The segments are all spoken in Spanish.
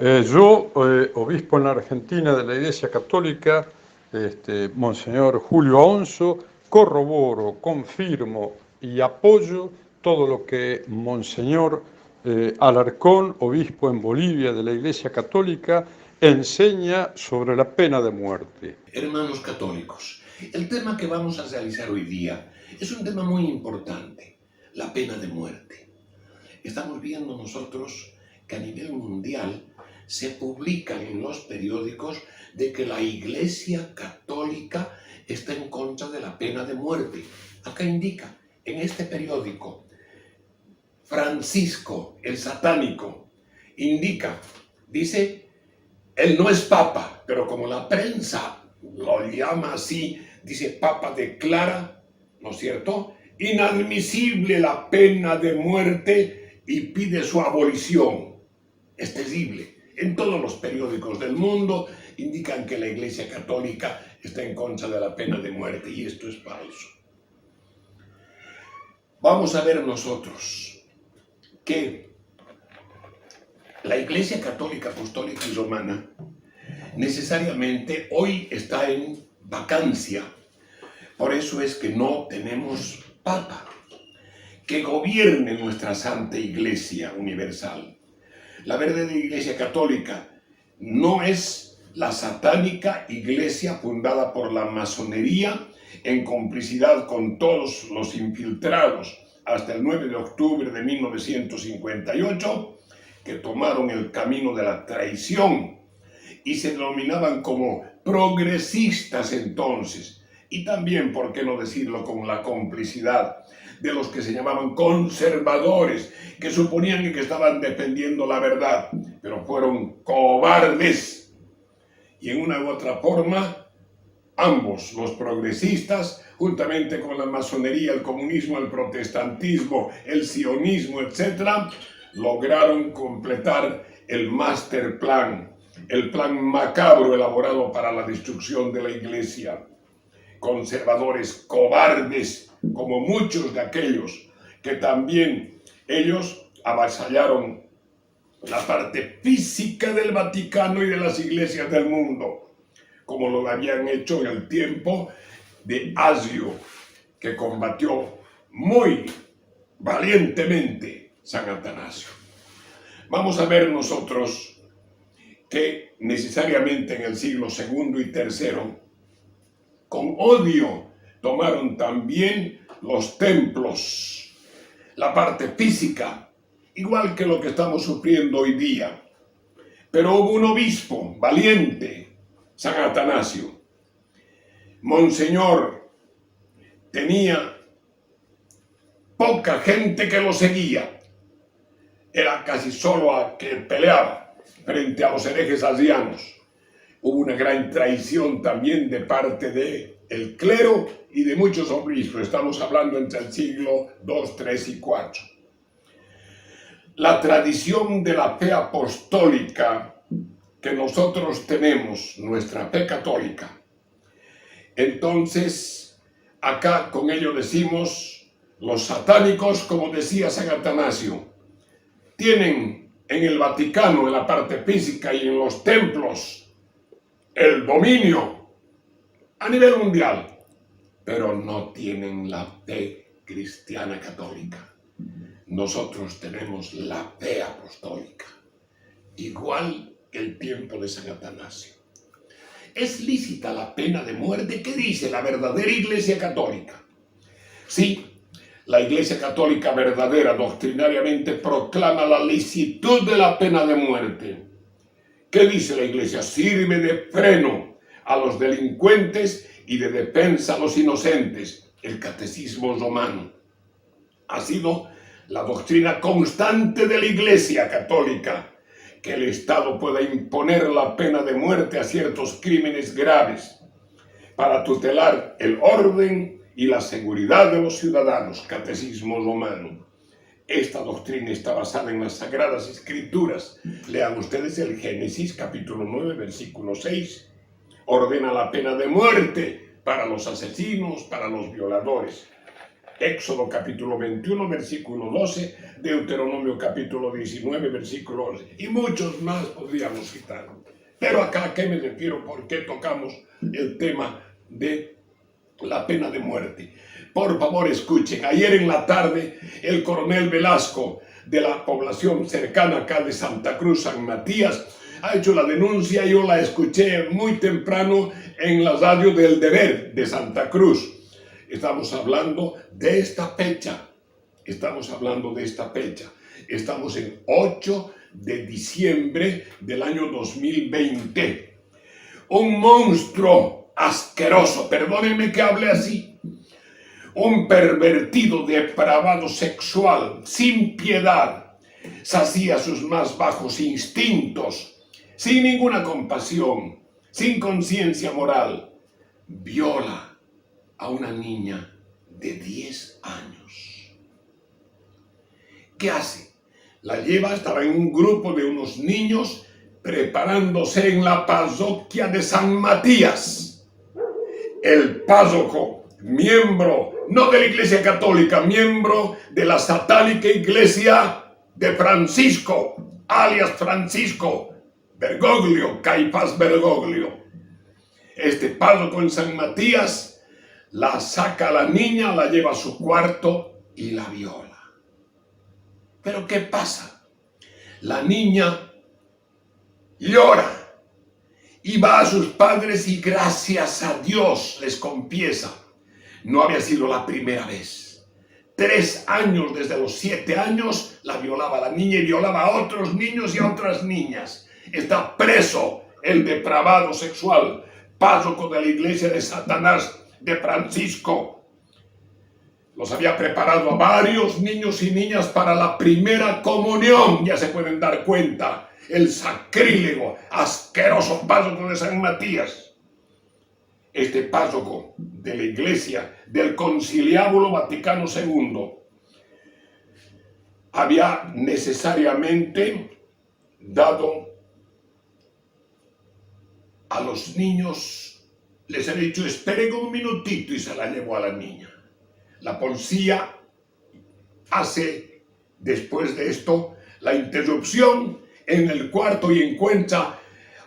Obispo en la Argentina de la Iglesia Católica, Monseñor Julio Aonzo, corroboro, confirmo y apoyo todo lo que Monseñor Alarcón, obispo en Bolivia de la Iglesia Católica, enseña sobre la pena de muerte. Hermanos católicos, el tema que vamos a realizar hoy día es un tema muy importante, la pena de muerte. Estamos viendo nosotros que a nivel mundial se publican en los periódicos de que la Iglesia Católica está en contra de la pena de muerte. Acá indica, en este periódico, Francisco, el satánico, indica, dice, él no es papa, pero como la prensa lo llama así, dice, Papa declara, ¿no es cierto?, inadmisible la pena de muerte y pide su abolición. Es terrible. En todos los periódicos del mundo indican que la Iglesia Católica está en contra de la pena de muerte, y esto es falso. Vamos a ver nosotros que la Iglesia Católica Apostólica y Romana necesariamente hoy está en vacancia. Por eso es que no tenemos papa que gobierne nuestra Santa Iglesia Universal. La verdadera Iglesia Católica no es la satánica iglesia fundada por la masonería en complicidad con todos los infiltrados hasta el 9 de octubre de 1958, que tomaron el camino de la traición y se denominaban como progresistas entonces, y también, por qué no decirlo, con la complicidad de los que se llamaban conservadores, que suponían que estaban defendiendo la verdad, pero fueron cobardes. Y en una u otra forma, ambos, los progresistas, juntamente con la masonería, el comunismo, el protestantismo, el sionismo, etc., lograron completar el master plan, el plan macabro elaborado para la destrucción de la Iglesia. Conservadores cobardes, como muchos de aquellos que también ellos avasallaron la parte física del Vaticano y de las iglesias del mundo, como lo habían hecho en el tiempo de Asio, que combatió muy valientemente San Atanasio. Vamos a ver nosotros que necesariamente en el siglo II y III, con odio, tomaron también los templos, la parte física, igual que lo que estamos sufriendo hoy día. Pero hubo un obispo valiente, San Atanasio. Monseñor tenía poca gente que lo seguía. Era casi solo a que peleaba frente a los herejes arrianos. Hubo una gran traición también de parte del clero y de muchos obispos. Estamos hablando entre el siglo II, III y IV. La tradición de la fe apostólica que nosotros tenemos, nuestra fe católica, entonces acá con ello decimos, los satánicos, como decía San Atanasio, tienen en el Vaticano, en la parte física y en los templos, el dominio a nivel mundial, pero no tienen la fe cristiana católica. Nosotros tenemos la fe apostólica, igual que el tiempo de San Atanasio. ¿Es lícita la pena de muerte? ¿Qué dice la verdadera Iglesia Católica? Sí, la Iglesia Católica verdadera doctrinariamente proclama la licitud de la pena de muerte. ¿Qué dice la Iglesia? Sirve de freno a los delincuentes y de defensa a los inocentes. El Catecismo Romano ha sido la doctrina constante de la Iglesia Católica, que el Estado pueda imponer la pena de muerte a ciertos crímenes graves para tutelar el orden y la seguridad de los ciudadanos. Catecismo Romano. Esta doctrina está basada en las Sagradas Escrituras. Lean ustedes el Génesis capítulo 9, versículo 6. Ordena la pena de muerte para los asesinos, para los violadores. Éxodo capítulo 21, versículo 12, Deuteronomio capítulo 19, versículo 11, y muchos más podríamos citar. Pero acá, ¿a qué me refiero? ¿Por qué tocamos el tema de la pena de muerte? Por favor, escuchen. Ayer en la tarde, el coronel Velasco, de la población cercana acá de Santa Cruz, San Matías, ha hecho la denuncia. Yo la escuché muy temprano en la radio del Deber de Santa Cruz. Estamos hablando de esta fecha. Estamos en 8 de diciembre del año 2020. Un monstruo asqueroso, perdónenme que hable así, un pervertido, depravado sexual, sin piedad, sacía sus más bajos instintos, sin ninguna compasión, sin conciencia moral, viola a una niña de 10 años. ¿Qué hace? La lleva, estaba en un grupo de unos niños preparándose en la parroquia de San Matías. El párroco, miembro, no de la Iglesia Católica, miembro de la satánica Iglesia de Francisco, alias Francisco Bergoglio, Caifás Bergoglio. Este párroco en San Matías la saca a la niña, la lleva a su cuarto y la viola. ¿Pero qué pasa? La niña llora y va a sus padres y gracias a Dios les confiesa. No había sido la primera vez. 3 años, desde los 7 años, la violaba la niña y violaba a otros niños y a otras niñas. Está preso el depravado sexual, párroco de la iglesia de Satanás, de Francisco. Los había preparado a varios niños y niñas para la primera comunión. Ya se pueden dar cuenta, el sacrílego, asqueroso párroco de San Matías. Este párroco de la iglesia del Conciliábulo Vaticano II había necesariamente dado a los niños, les he dicho, esperen un minutito, y se la llevó a la niña. La policía hace, después de esto, la interrupción en el cuarto y encuentra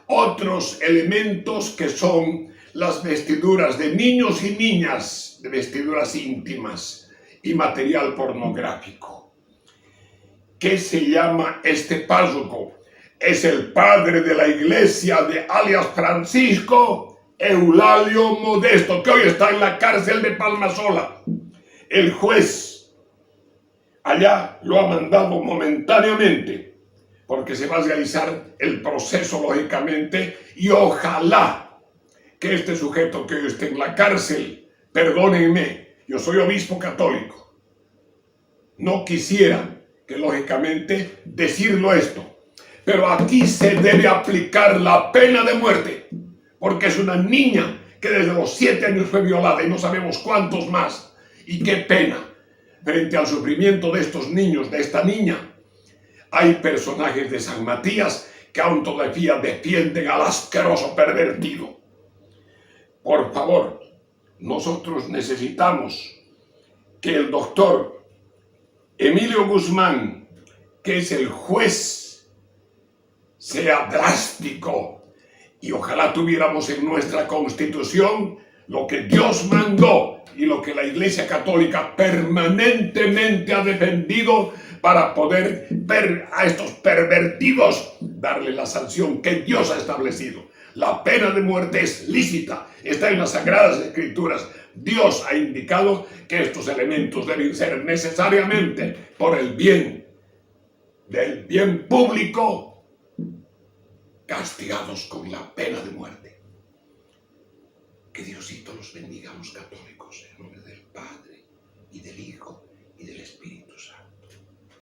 otros elementos que son las vestiduras de niños y niñas, de vestiduras íntimas y material pornográfico. ¿Qué se llama este párroco? Es el padre de la iglesia de alias Francisco, Eulalio Modesto, que hoy está en la cárcel de Palmasola. El juez allá lo ha mandado momentáneamente porque se va a realizar el proceso, lógicamente, y ojalá que este sujeto que hoy esté en la cárcel, perdónenme, yo soy obispo católico, no quisiera que lógicamente decirlo esto, pero aquí se debe aplicar la pena de muerte, porque es una niña que desde los 7 años fue violada y no sabemos cuántos más. Y qué pena, frente al sufrimiento de estos niños, de esta niña, hay personajes de San Matías que aún todavía defienden al asqueroso pervertido. Por favor, nosotros necesitamos que el doctor Emilio Guzmán, que es el juez, sea drástico. Y ojalá tuviéramos en nuestra Constitución lo que Dios mandó y lo que la Iglesia Católica permanentemente ha defendido para poder ver a estos pervertidos, darle la sanción que Dios ha establecido. La pena de muerte es lícita, está en las Sagradas Escrituras. Dios ha indicado que estos elementos deben ser necesariamente por el bien del bien público, castigados con la pena de muerte. Que Diosito los bendiga a los católicos, en nombre del Padre, y del Hijo, y del Espíritu.